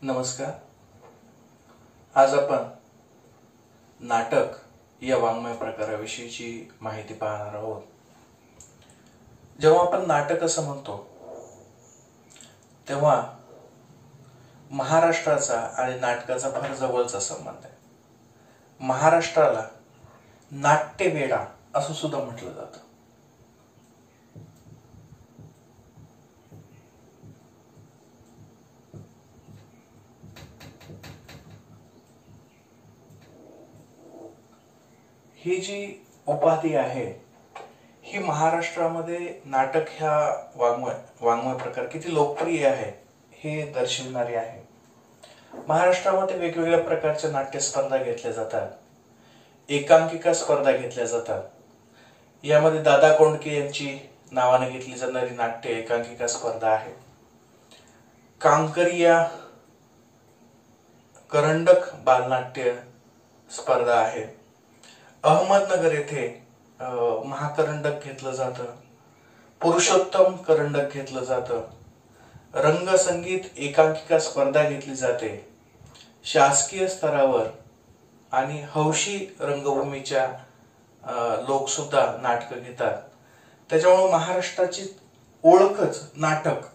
नमस्कार. आज आपण नाटक या वाङ्मय प्रकाराविषयीची माहिती पाहणार आहोत. जेव्हा आपण नाटक असं म्हणतो तेव्हा महाराष्ट्राचा आणि नाटकाचा फार जवळचा संबंध आहे. महाराष्ट्राला नाट्यवेडा असं सुद्धा म्हटलं जातं. ही जी उपाधी आहे ही महाराष्ट्रामध्ये नाटक ह्या वाङ्मय प्रकार किती लोकप्रिय आहे हे दर्शविणारी आहे. महाराष्ट्रामध्ये वेगवेगळ्या प्रकारच्या नाट्य स्पर्धा घेतल्या जातात. एकांकिका स्पर्धा घेतल्या जातात. यामध्ये दादा कोंडके यांची नावाने घेतली जाणारी नाट्य एकांकिका स्पर्धा आहे. कांकरिया करंडक बालनाट्य स्पर्धा आहे. अहमदनगर येथे महाकरंडक घेतलं जातं. पुरुषोत्तम करंडक घेतलं जातं. रंगसंगीत एकांकिका स्पर्धा घेतली जाते. शासकीय स्तरावर आणि हौशी रंगभूमीच्या लोक सुद्धा नाटक घेतात. त्याच्यामुळे महाराष्ट्राची ओळखच नाटक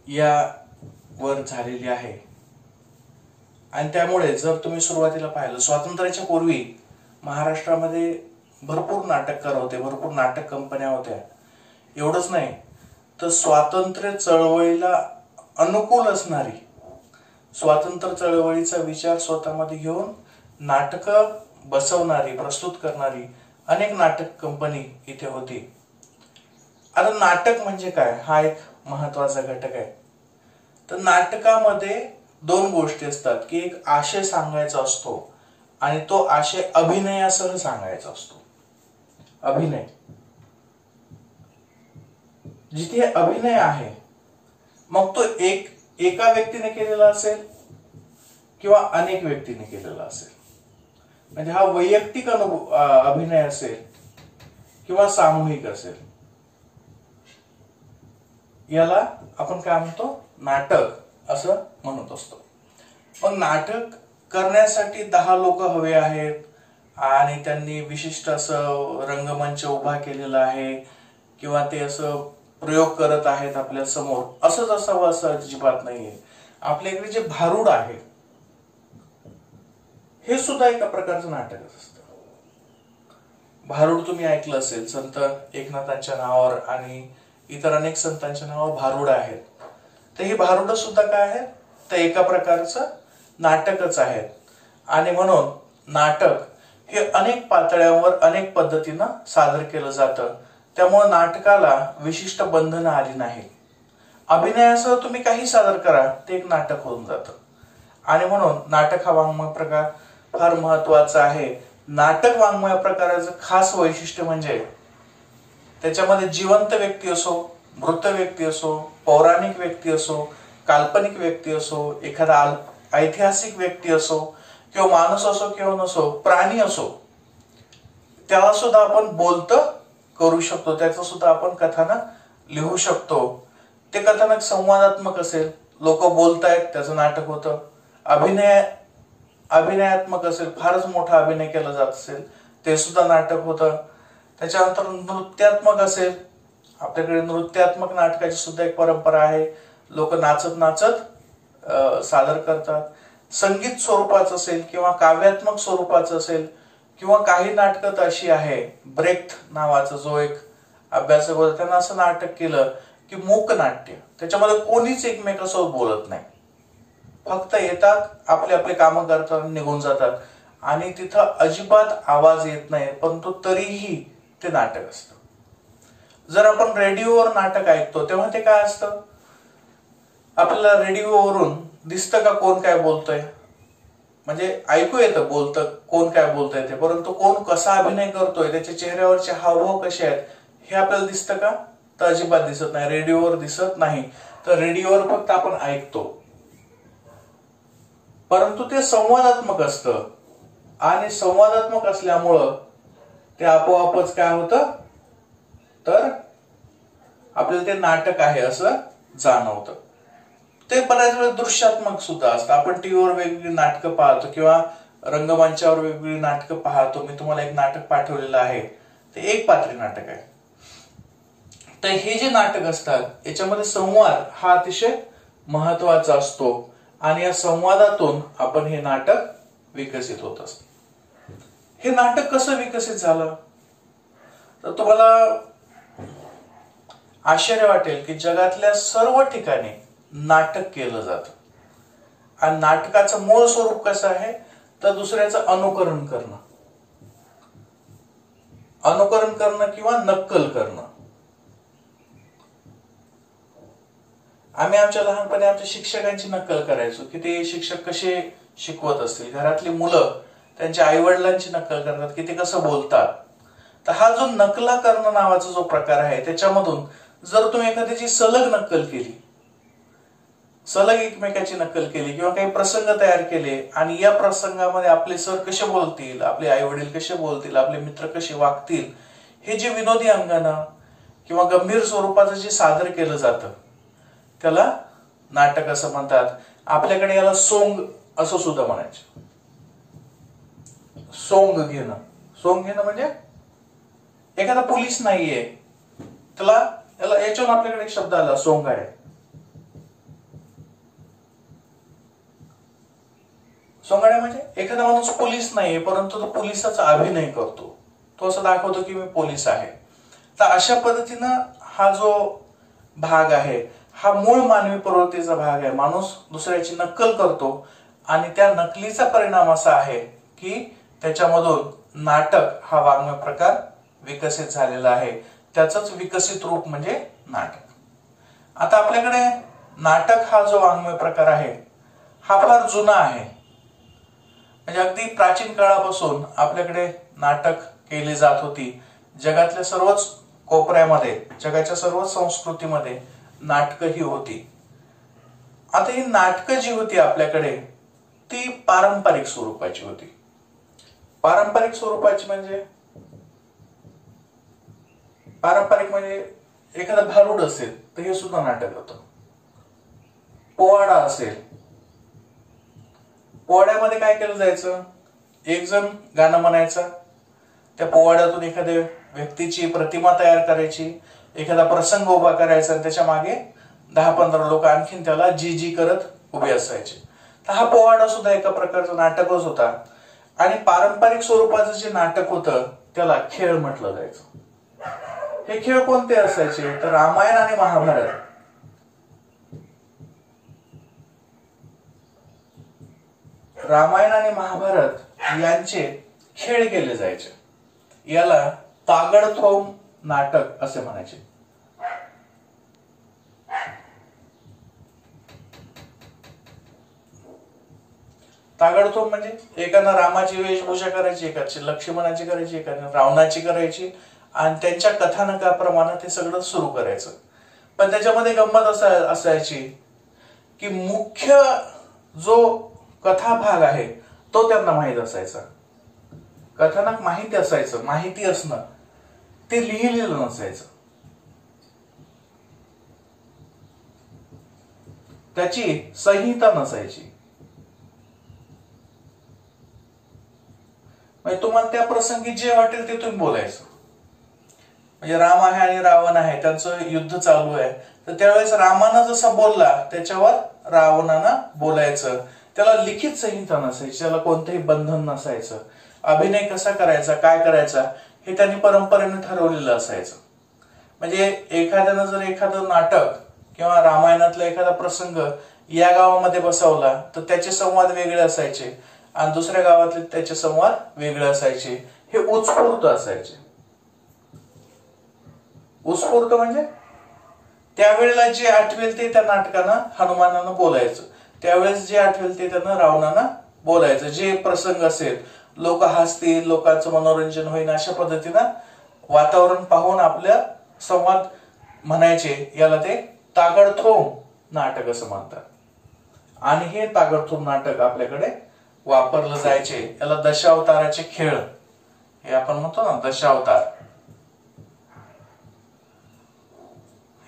यावर झालेली आहे. आणि त्यामुळे जर तुम्ही सुरुवातीला पाहिलं, स्वातंत्र्याच्या पूर्वी महाराष्ट्रामध्ये भरपूर नाटककार होते, भरपूर नाटक कंपन्या होत्या. एवढंच नाही तर स्वातंत्र्य चळवळीला अनुकूल असणारी, स्वातंत्र्य चळवळीचा विचार स्वतःमध्ये घेऊन नाटकं बसवणारी, प्रस्तुत करणारी अनेक नाटक कंपनी इथे होती. आता नाटक म्हणजे काय हा एक महत्वाचा घटक आहे. तर नाटकामध्ये दोन गोष्टी असतात की एक आशय सांगायचा असतो आणि तो आशय अभिनयासह सांगायचा असतो. अभिनय, जिथे अभिनय आहे मग तो एका व्यक्तीने केलेला असेल किंवा अनेक व्यक्तीने केलेला असेल. म्हणजे हा वैयक्तिक अभिनय असेल किंवा सामूहिक असेल, याला आपण काय म्हणतो, नाटक असं म्हणत असतो. मग नाटक करण्यासाठी 10 लोक हवे आहेत आणि त्यांनी विशिष्ट असं रंगमंच उभा केलेला आहे किंवा ते असं प्रयोग करत आहेत आपल्या समोर, असंच असावं असं अजिबात नाहीये. आपल्याकडे जे भारूड आहे हे सुद्धा एका प्रकारचं नाटकच असतं. भारूड तुम्ही ऐकलं असेल, संत एकनाथांच्या नावावर आणि इतर अनेक संतांच्या नावावर भारूड आहेत. तर ही भारूड सुद्धा काय आहे, तर एका प्रकारचं नाटकच आहेत. आणि म्हणून नाटक हे अनेक पातळ्यांवर अनेक पद्धतीनं सादर केलं जातं. त्यामुळे नाटकाला विशिष्ट बंधनं आली नाही. अभिनयासह तुम्ही काही सादर करा ते एक नाटक होऊन जातं. आणि म्हणून नाटक हा वाङ्मय प्रकार फार महत्वाचा आहे. नाटक वाङ्मय प्रकाराचं खास वैशिष्ट्य म्हणजे त्याच्यामध्ये जिवंत व्यक्ती असो, मृत व्यक्ती असो, पौराणिक व्यक्ती असो, काल्पनिक व्यक्ती असो, एखादा ऐतिहासिक व्यक्ती असो किंवा माणूस असो किंवा नसो, प्राणी असो, त्याला सुद्धा आपण बोलतं करू शकतो. त्याचं सुद्धा आपण कथानक लिहू शकतो. ते कथानक संवादात्मक असेल, लोक बोलतायत त्याचं नाटक होतं. अभिनयात्मक असेल, फारच मोठा अभिनय केला जात असेल, ते सुद्धा नाटक होतं. त्याच्यानंतर नृत्यात्मक असेल, आपल्याकडे नृत्यात्मक नाटकाची सुद्धा एक परंपरा आहे. लोक नाचत नाचत सादर करतात. संगीत स्वरूपाचं असेल किंवा काव्यात्मक स्वरूपाचं असेल किंवा काही नाटकं तर अशी आहे, ब्रेख्त नावाचा जो एक अभ्यासक होता त्यांना असं नाटक केलं की मूक नाट्य, त्याच्यामध्ये कोणीच एकमेकांसोबत बोलत नाही, फक्त येतात आपले आपले कामं करतात निघून जातात आणि तिथं अजिबात आवाज येत नाही, परंतु तरीही ते नाटक असतं. जर आपण रेडिओवर नाटक ऐकतो तेव्हा ते काय असतं, आपल्याला रेडिओवरून दिसतं का कोण काय बोलतोय, म्हणजे ऐकू येतं बोलतं कोण काय बोलतोय ते, परंतु कोण कसा अभिनय करतोय, त्याच्या चेहऱ्यावरचे हावभाव कसे आहेत हे आपल्याला दिसतं का, तर अजिबात दिसत नाही. रेडिओवर दिसत नाही. तर रेडिओवर फक्त आपण ऐकतो, परंतु ते संवादात्मक असतं आणि संवादात्मक असल्यामुळं ते आपोआपच काय होतं, तर आपल्याला ते नाटक आहे असं जाणवतं. ते बऱ्याच वेळा दृश्यात्मक सुद्धा असतं. आपण टीव्हीवर वेगवेगळी नाटकं पाहतो किंवा रंगमंचावर वेगवेगळी नाटकं पाहतो. मी तुम्हाला एक नाटक पाठवलेलं आहे, ते एक पात्री नाटक आहे. तर हे जे नाटक असतात याच्यामध्ये संवाद हा अतिशय महत्वाचा असतो आणि या संवादातून आपण हे नाटक विकसित होत असतं. हे नाटक कसं विकसित झालं तर तुम्हाला आश्चर्य वाटेल की जगातल्या सर्व ठिकाणी नाटक केलं जातं. आणि नाटकाचं मूळ स्वरूप कसं आहे तर दुसऱ्याचं अनुकरण करणं, अनुकरण करणं किंवा नक्कल करणं. आम्ही आमच्या लहानपणी आमच्या शिक्षकांची नक्कल करायचो की ते शिक्षक कसे शिकवत असतील. घरातली मुलं त्यांच्या आई वडिलांची नक्कल करतात की ते कसं बोलतात. तर हा जो नकला करणं नावाचा जो प्रकार आहे त्याच्यामधून जर तुम्ही एखाद्याची सलग नक्कल केली, सलग एकमेकाची नक्कल केली किंवा काही प्रसंग तयार केले आणि या प्रसंगामध्ये आपले सर कसे बोलतील, आपले आई वडील कसे बोलतील, आपले मित्र कसे वागतील, हे जे विनोदी अंगानं किंवा गंभीर स्वरूपाचं जे सादर केलं जातं त्याला नाटक असं म्हणतात. आपल्याकडे याला सोंग असं सुद्धा म्हणायचं. सोंग घेणं, सोंग घेणं म्हणजे एखादा पोलीस नाहीये त्याला याच्यावर आपल्याकडे एक शब्द आला सोंगाड्या. सोंगाड्या म्हणजे एखादा माणूस पोलीस नाहीये परंतु तो पोलिसाचा अभिनय करतो, तो असं दाखवतो की मी पोलीस आहे. तर अशा पद्धतीनं हा जो भाग आहे हा मूळ मानवी प्रवृत्तीचा भाग आहे. माणूस दुसऱ्याची नक्कल करतो आणि त्या नकलीचा परिणाम असा आहे की त्याच्यामधून नाटक हा वाङ्मय प्रकार विकसित झालेला आहे. त्याचंच विकसित रूप म्हणजे नाटक. आता आपल्याकडे नाटक हा जो वाङ्मय प्रकार आहे हा फार जुना आहे. म्हणजे अगदी प्राचीन काळापासून आपल्याकडे नाटक केली जात होती. जगातल्या सर्वच कोपऱ्यामध्ये, जगाच्या सर्वच संस्कृतीमध्ये नाटकं ही होती. आता ही नाटकं जी होती आपल्याकडे ती पारंपरिक स्वरूपाची होती. पारंपरिक स्वरूपाची म्हणजे एखादा भारुड असेल तर हे सुद्धा नाटक होतं. पोवाडा असेल, पोवाड्यामध्ये काय केलं जायचं, एक जण गाणं म्हणायचं, त्या पोवाड्यातून एखाद्या व्यक्तीची प्रतिमा तयार करायची, एखादा प्रसंग उभा करायचा आणि त्याच्या मागे 10-15 लोक आणखीन त्याला जी जी करत उभे असायचे. तर हा पोवाडा सुद्धा एका प्रकारचा नाटकच होता. आणि पारंपरिक स्वरूपाचं जे नाटक होतं त्याला खेळ म्हटलं जायचं. हे खेळ कोणते असायचे तर रामायण आणि महाभारत, रामायण आणि महाभारत यांचे खेळ केले जायचे. याला तागडथोम नाटक असे म्हणायचे. तागडथोम म्हणजे एकानं रामाची वेशभूषा करायची, एकाची लक्ष्मणाची करायची, एकानं रावणाची करायची आणि त्यांच्या कथानकाप्रमाणे ते सगळं सुरू करायचं. पण त्याच्यामध्ये गंमत असायची की मुख्य जो कथा भाग आहे तो त्यांना माहित असायचा. कथानक माहिती असायचं, माहिती असणं ते लिहिलेलं नसायचं. त्याची संहिता नसायची. म्हणजे तुम्हाला त्या प्रसंगी जे वाटेल ते तुम्ही बोलायचं. म्हणजे राम आहे आणि रावण आहे, त्यांचं युद्ध चालू आहे, तर त्यावेळेस रामानं जसा बोलला त्याच्यावर रावणानं बोलायचं. त्याला लिखित संहिता नसायची, त्याला कोणतंही बंधन नसायचं. अभिनय कसा करायचा, काय करायचा हे त्यांनी परंपरेने ठरवलेलं असायचं. म्हणजे एखाद्यानं जर एखादं नाटक किंवा रामायणातला एखादा प्रसंग या गावामध्ये बसवला तर त्याचे संवाद वेगळे असायचे आणि दुसऱ्या गावातले त्याचे संवाद वेगळे असायचे. हे उत्स्फूर्त असायचे. उत्स्फूर्त म्हणजे त्यावेळेला जे आठवेल ते त्या नाटकानं हनुमानानं बोलायचं, त्यावेळेस जे आठवेल ते त्यानं रावणानं बोलायचं. जे प्रसंग असेल, लोक हसतील, लोकांचं मनोरंजन होईल अशा पद्धतीनं वातावरण पाहून आपल्या संवाद म्हणायचे. याला ते तागडथोम नाटक असं म्हणतात. आणि हे तागडथोम नाटक आपल्याकडे वापरलं जायचे. याला दशावताराचे खेळ हे आपण म्हणतो ना, दशावतार.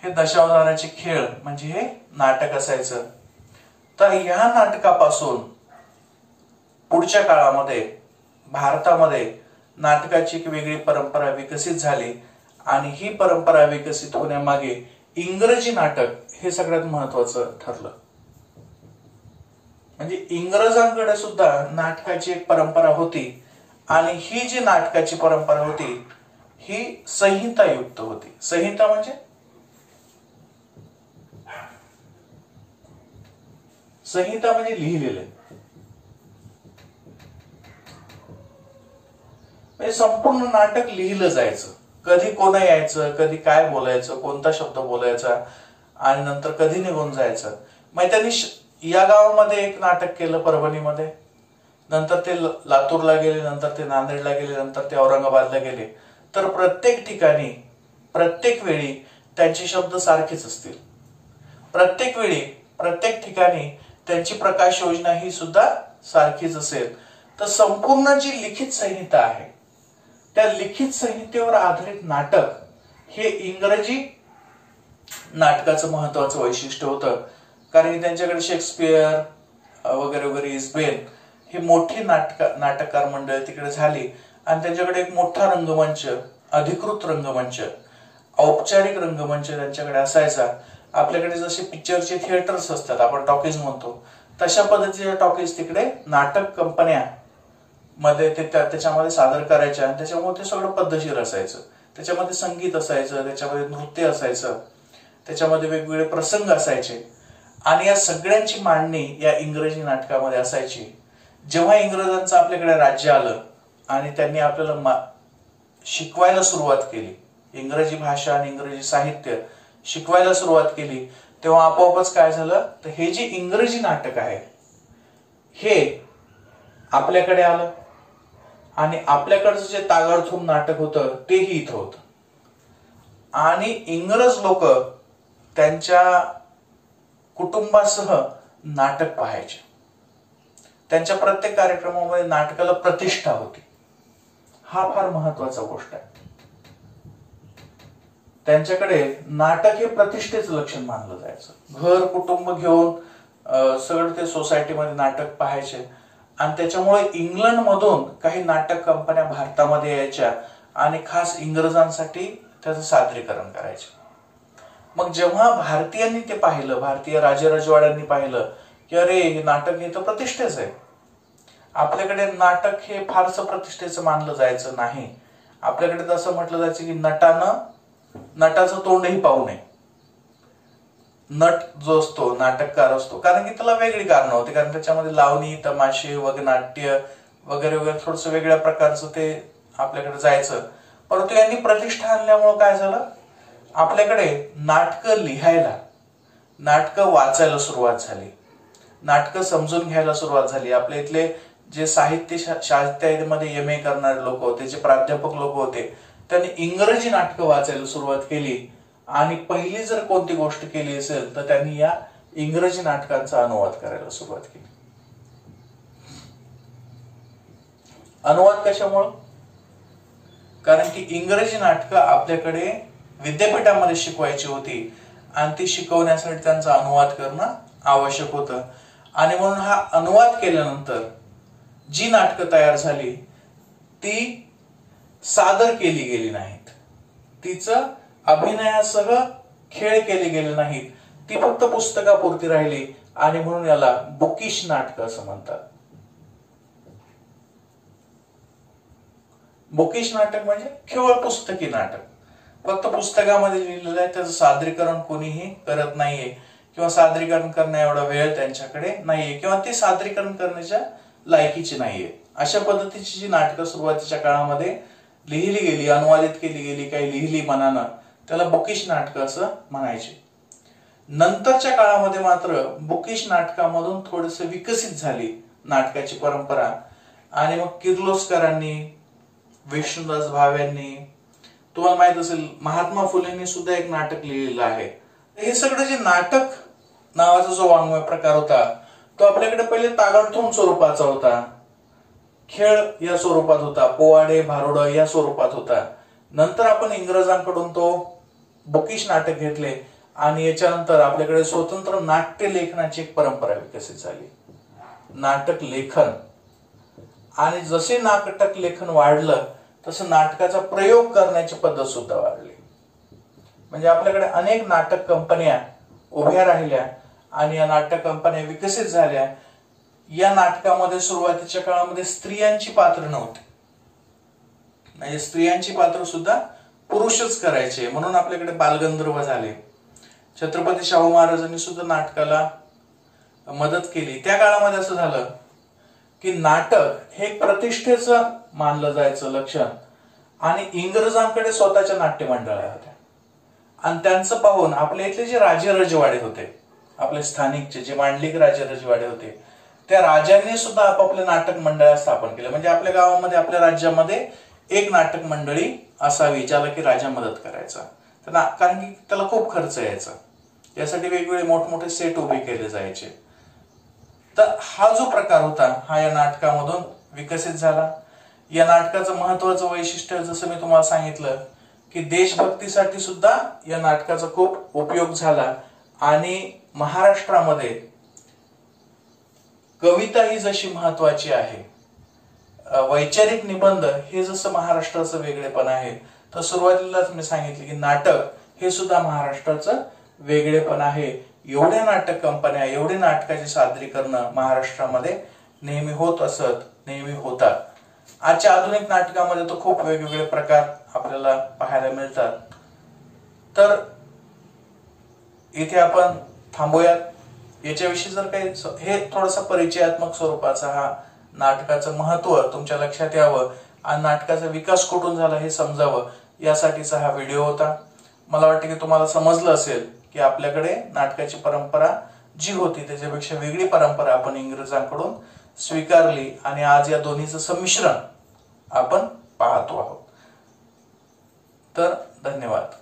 हे दशावताराचे खेळ म्हणजे हे नाटक असायचं. तर ह्या नाटकापासून पुढच्या काळामध्ये भारतामध्ये नाटकाची एक वेगळी परंपरा विकसित झाली आणि ही परंपरा विकसित होण्यामागे इंग्रजी नाटक हे सगळ्यात महत्वाचं ठरलं. म्हणजे इंग्रजांकडे सुद्धा नाटकाची एक परंपरा होती आणि ही जी नाटकाची परंपरा होती ही संहितायुक्त होती. संहिता म्हणजे लिहिलेले, म्हणजे संपूर्ण नाटक लिहिलं जायचं. कधी कोण यायचं, कधी काय बोलायचं, कोणता शब्द बोलायचा आणि नंतर कधी निघून जायचं. मग त्यांनी या गावामध्ये एक नाटक केलं परभणीमध्ये, नंतर ते लातूरला गेले, नंतर ते नांदेडला गेले, नंतर ते औरंगाबादला गेले. तर प्रत्येक ठिकाणी प्रत्येक वेळी त्यांचे शब्द सारखेच असतील. प्रत्येक वेळी प्रत्येक ठिकाणी त्यांची प्रकाश योजना ही सुद्धा सारखीच असेल. तर संपूर्ण जी लिखित संहिता आहे त्या लिखित संहितेवर आधारित नाटक हे इंग्रजी नाटकाचं महत्वाचं वैशिष्ट्य होतं. कारण की त्यांच्याकडे शेक्सपियर वगैरे वगैरे, इस्बेन ही मोठी नाटककार मंडळ तिकडे झाली आणि त्यांच्याकडे एक मोठा रंगमंच, अधिकृत रंगमंच, औपचारिक रंगमंच त्यांच्याकडे असायचा. आपल्याकडे जसे पिक्चरचे थिएटर्स असतात, आपण टॉकीज म्हणतो, तशा पद्धतीच्या टॉकीज तिकडे नाटक कंपन्या मध्ये ते त्याच्यामध्ये सादर करायच्या आणि त्याच्यामुळे ते सगळं पद्धतशीर असायचं. त्याच्यामध्ये संगीत असायचं, त्याच्यामध्ये नृत्य असायचं, त्याच्यामध्ये वेगवेगळे प्रसंग असायचे आणि या सगळ्यांची मांडणी या इंग्रजी नाटकामध्ये असायची. जेव्हा इंग्रजांचं आपल्याकडे राज्य आलं आणि त्यांनी आपल्याला शिकवायला सुरुवात केली, इंग्रजी भाषा आणि इंग्रजी साहित्य शिकवायला सुरुवात केली, तेव्हा आपोआपच काय झालं, तर हे जे इंग्रजी नाटक आहे हे आपल्याकडे आलं आणि आपल्याकडचं जे तागाळथोम नाटक होतं तेही इथं होतं. आणि इंग्रज लोक त्यांच्या कुटुंबासह नाटक पाहायचे. त्यांच्या प्रत्येक कार्यक्रमामध्ये नाटकाला प्रतिष्ठा होती. हा फार महत्वाचा गोष्ट आहे. त्यांच्याकडे नाटक हे प्रतिष्ठेचं लक्षण मानलं जायचं. घर कुटुंब घेऊन सगळं ते सोसायटीमध्ये नाटक पाहायचे आणि त्याच्यामुळे इंग्लंड मधून काही नाटक कंपन्या भारतामध्ये यायच्या आणि खास इंग्रजांसाठी त्याचं सादरीकरण करायचे. मग जेव्हा भारतीयांनी ते पाहिलं, भारतीय राजवाड्यांनी पाहिलं की अरे हे नाटक हे तर प्रतिष्ठेच आहे, आपल्याकडे नाटक हे फारसं प्रतिष्ठेचं मानलं जायचं नाही. आपल्याकडे तसं म्हटलं जायचं की नटाचं तोंडही पाहू नये. नट जो असतो, नाटककार असतो, कारण की त्याला वेगळी कारणं होती, कारण त्याच्यामध्ये लावणी, तमाशे वगैरे, नाट्य वगैरे वगैरे थोडस वेगळ्या प्रकारचं ते आपल्याकडे जायचं. परंतु यांनी प्रतिष्ठा आणल्यामुळे काय झालं, आपल्याकडे नाटकं लिहायला, नाटकं वाचायला सुरुवात झाली, नाटकं समजून घ्यायला सुरुवात झाली. आपल्या इथले जे साहित्यामध्ये MA करणारे लोक होते, जे प्राध्यापक लोक होते, त्यांनी इंग्रजी नाटकं वाचायला सुरुवात केली आणि पहिली जर कोणती गोष्ट केली असेल तर त्यांनी या इंग्रजी नाटकांचा अनुवाद करायला सुरुवात केली. अनुवाद कशामुळं? कारण की इंग्रजी नाटकं आपल्याकडे विद्यापीठामध्ये शिकवायची होती आणि ती शिकवण्यासाठी त्यांचा अनुवाद करणं आवश्यक होतं. आणि म्हणून हा अनुवाद केल्यानंतर जी नाटकं तयार झाली ती सादर केली गेली नाहीत, तिचं अभिनयासह खेळ केले गेले नाहीत, ती फक्त पुस्तकापुरती राहिली आणि म्हणून याला बुकिश नाटक असं म्हणतात. बुकिश नाटक म्हणजे केवळ पुस्तकी नाटक, फक्त पुस्तकामध्ये लिहिलेलं आहे, त्याचं सादरीकरण कोणीही करत नाहीये किंवा सादरीकरण करण्या एवढा वेळ त्यांच्याकडे नाहीये किंवा ती सादरीकरण करण्याच्या लायकीची नाहीये. अशा पद्धतीची जी नाटकं सुरुवातीच्या काळामध्ये लिहिली गेली, अनुवादित केली गेली, काही लिहिली मनानं, त्याला बुकिश नाटकं असं म्हणायचे. नंतरच्या काळामध्ये मात्र बुकिश नाटकामधून थोडस विकसित झाली नाटकाची परंपरा आणि मग किर्लोस्करांनी, विष्णुदास भावेंनी, तुम्हाला माहित असेल महात्मा फुलेंनी सुद्धा एक नाटक लिहिलेलं आहे. हे सगळं जे नाटक नावाचा जो वाङ्मय प्रकार होता तो आपल्याकडे पहिले तागाळथोम स्वरूपाचा होता, खेळ या स्वरूपात होता, पोवाडे भारुड या स्वरूपात होता. नंतर आपण इंग्रजांकडून तो बुकिश नाटक घेतले आणि याच्यानंतर आपल्याकडे स्वतंत्र नाट्य लेखनाची एक परंपरा विकसित झाली, नाटक लेखन. आणि जसे नाटक लेखन वाढलं तसं नाटकाचा प्रयोग करण्याची पद्धत सुद्धा वाढली. म्हणजे आपल्याकडे अनेक नाटक कंपन्या उभ्या राहिल्या आणि या नाटक कंपन्या विकसित झाल्या. या नाटकामध्ये सुरुवातीच्या काळामध्ये स्त्रियांची पात्र नव्हती, म्हणजे स्त्रियांची पात्र सुद्धा पुरुषच करायचे, म्हणून आपल्याकडे बालगंधर्व झाले. छत्रपती शाहू महाराजांनी सुद्धा नाटकाला मदत केली. त्या काळामध्ये असं झालं की नाटक हे प्रतिष्ठेचं मानलं जायचं लक्षण, आणि इंग्रजांकडे स्वतःच्या नाट्य मंडळात होत्या. आणि त्यांचं पाहून आपल्या इथले जे राजे रजवाडे होते, आपले स्थानिकचे जे मांडलिक राजे रजवाडे होते, त्या राजांनी सुद्धा आपापले नाटक मंडळ स्थापन केले. म्हणजे आपल्या गावामध्ये, आपल्या राज्यामध्ये एक नाटक मंडळी असावी ज्याला की राजा मदत करायचा. कारण की त्याला खूप खर्च यायचा, यासाठी वेगवेगळे मोठमोठे सेट उभे केले जायचे. तर हा जो प्रकार होता हा या नाटकामधून विकसित झाला. या नाटकाचं महत्वाचं वैशिष्ट्य जसं मी तुम्हाला सांगितलं की देशभक्तीसाठी सुद्धा या नाटकाचा खूप उपयोग झाला. आणि महाराष्ट्रामध्ये कविता ही जशी महत्वाची आहे, वैचारिक निबंध हे जसं महाराष्ट्राचं वेगळेपण आहे, तर सुरुवातीलाच मी सांगितले की नाटक हे सुद्धा महाराष्ट्राचं वेगळेपण आहे. एवढ्या नाटक कंपन्या, एवढे नाटकाचे सादरीकरण महाराष्ट्रामध्ये नेहमी होत असत, नेहमी होतात. आजच्या आधुनिक नाटकामध्ये तर खूप वेगवेगळे प्रकार आपल्याला पाहायला मिळतात. तर इथे आपण थांबूयात. याच्याविषयी जर काही हे थोडासा परिचयात्मक स्वरूपाचा हा नाटकाचं महत्व तुमच्या लक्षात यावं आणि नाटकाचा विकास कुठून झाला हे समजावं यासाठीचा हा व्हिडिओ होता. मला वाटतं की तुम्हाला समजलं असेल की आपल्याकडे नाटकाची परंपरा जी होती त्याच्यापेक्षा वेगळी परंपरा आपण इंग्रजांकडून स्वीकारली आणि आज या दोन्हीचं संमिश्रण आपण पाहतो आहोत. तर धन्यवाद.